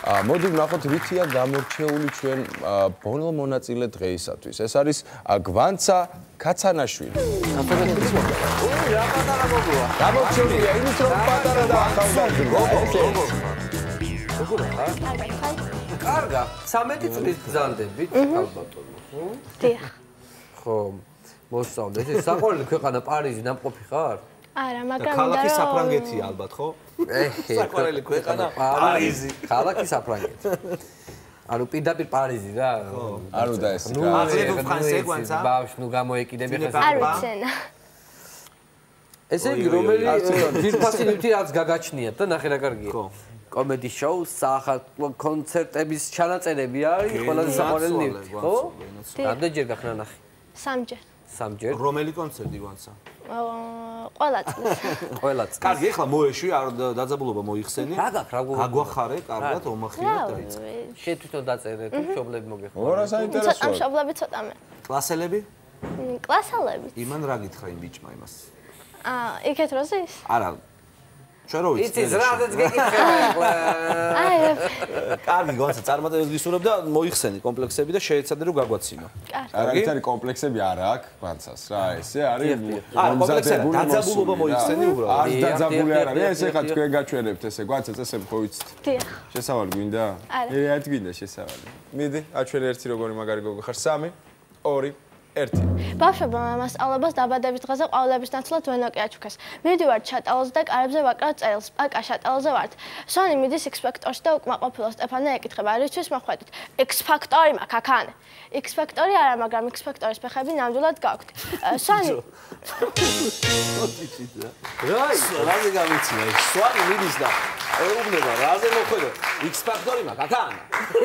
მოდი ვნახოთ რითია გამორჩეული ჩვენ ბოლო მონაწილე დღეისათვის. ეს არის გვანცა კაცანაშვილი. რა პატარა მოგვა. გამორჩეულია იმით რომ პატარა და ახალგაზრდა. კარგა, 13 წლის ბრძანდებით ალბათონო, ხო? დიახ. ხო, მოსწავლეთ. ეს საყვარელი ქვეყანა პარიზი ნამყოფი ხარ? არა, მაგრამ ქალაქი საფრანგეთია ალბათ, ხო? საყვარელი ქვეყანა პარიზი. ქალაქი საფრანგეთი. ანუ პირდაპირ პარიზი რა. არო და ეს. Parlez-vous français, Guanza? ბავშვ, ნუ გამოეკიდები ხა. არ ვიცენა. ესე იგი, რომელი ძირფასი ნივთი რაც გაგაჩნიათ და ნახე რა კარგია. ხო. კომედი შოუ, საახალწლო კონცერტების ჩანაწერები არის ყველაზე საყვარელი ნივთი, ხო? რამდენჯერ გახნა ნახე? 3-ჯერ. 3-ჯერ. რომელი კონცერტი Guanza? ყველა წლის. ყველა წლის. კარგი, ეხლა მოეშვი, არ დაძაბულობა მოიხსენი. რა გაქვს, რა გაგვახარე, კარგად, ომახიათ დაიწყე. შენ თვითონ დაწერე თუ მშობლები მოგეხმარება? ორა ცოტა საინტერესოა. მშობლები ცოტა მე. კლასელები? კლასელები. იმან რა გითხრა იმ ბიჭმა იმას? იქეთ როზის? არა. ჩვენ რო ვიცი. იცის რადაც გეკითხება ეხლა. კარგი, Guanza, წარმატებას გისურვებ და მოიხსენი კომპლექსები და შეეცადე რომ გაგვაცინო. არა, ის არის კომპლექსები არა აქვს გვანცას რა, ესე არის არა, კომპლექსები დაძაბულობა მოიხსენი უბრალოდ. არ დაძაბული არ არის, ეს ეხლა თქვენ გაჩვენებთ ესე გვანცას წესები ხო ვიცით? დიახ. შესავალი გვინდა? არა. ერთ გვინდა შესავალი. მიდი, აჩვენე ერთი როგორი მაგარი გოგო ხარ. 3, 2, 1. ბავშვებმა მასწავლებლებს დაბადების დღეზე ყვავილების ნაცვლად ვენოკი აჩუქეს. მივდივართ შატალზე და კარებზე ვაკრავთ წერილს. პაკა შატალზე ვართ. სონი მიდის X-Factor-ში და უკმაყოფილო სტეფანე ეკითხება, რისთვის მოხვედით? X-Factor-ი მაქვს აქ. X-Factor-ი არა, მაგრამ X-Factor-ის ფეხები ნამდვილად გაქვთ. სონი რაი, რაზე გამიცინა ეს? სვანი მიდის და ეუბნება, რაზე მოხვედო? X-Factor-ი მაქვს აქ.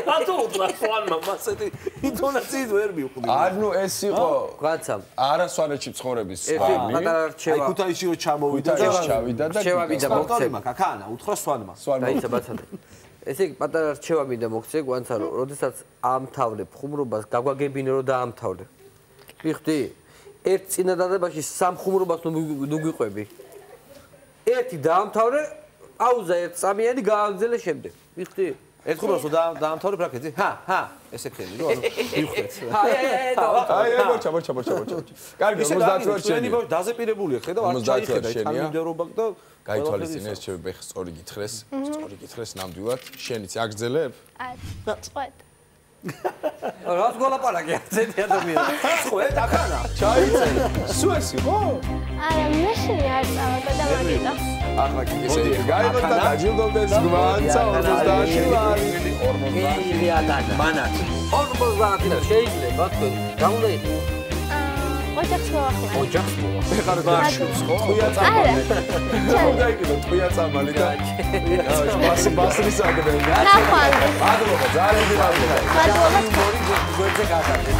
რატო უთხრა სვანმა მასეთი ინტონაციით ვერ მივხვდი. ანუ ეს იყო Guanza. არა სვანეთში ცხოვრების ერთი სვანი. პატარა აი რჩევა. ქუთაისში რო ჩამოვიდა ქუთაისში ჩავიდა და რჩევა მინდა X-Factor-ი მოგცე. მაქვს აქ, უთხრა სვანმა. დაიცა ბაცადე. ესე იგი პატარა რჩევა მინდა მოგცე Guanza, როდესაც ამთავრებ ხუმრობას, გაგვაგებინე რომ დაამთავრე. მიხდი? ერთ წინადადებაში 3 ხუმრობას ნუ გვიყვები. ერთი დაამთავრე, პაუზა 1 წამიანი გააგზელე შემდეგ. მიხდი? ერთ ხუმრობას დაამთავრებ რა ქეძი? ჰა, ესე ხელი რო ანუ მივხვდეთ. აი, მორჩა. კარგი, 50 ვარ შენი. დაზეპირებულია ხე და არ ჩაიხედა თანმიმდევრობა და გაითვალის წინ ეს ჩემი ბეხი სწორი გითხრეს ნამდვილად. შენიც აგრძელებ? არა, წყვეთ. რას გოლაპარაკი ახცეთი ადამიანი. წყვეთ ახანა. ჩაიწერე. სუესი ხო? არა, მეშინი არ წავაგო და მაგიტო. ახლა კი ესე გაიგოთ და დაჯილდოვდეს გვანცა 50 ლარი. 50 ლარი. მანაც. 50 ლარი შეიძლება თქვენ. რა უნდა იყოს? ოჯახს მოვახმარე. ოჯახს მოვახმარე. ეხლა გაშუს ხო? ტყვია წამალი. უნდა იყიდო ტყვია წამალი და ბასრის აგდები. ნახვანდი. მადლობა, ძალიან მადლობა. მადლობა. გორზე გადაგეთ.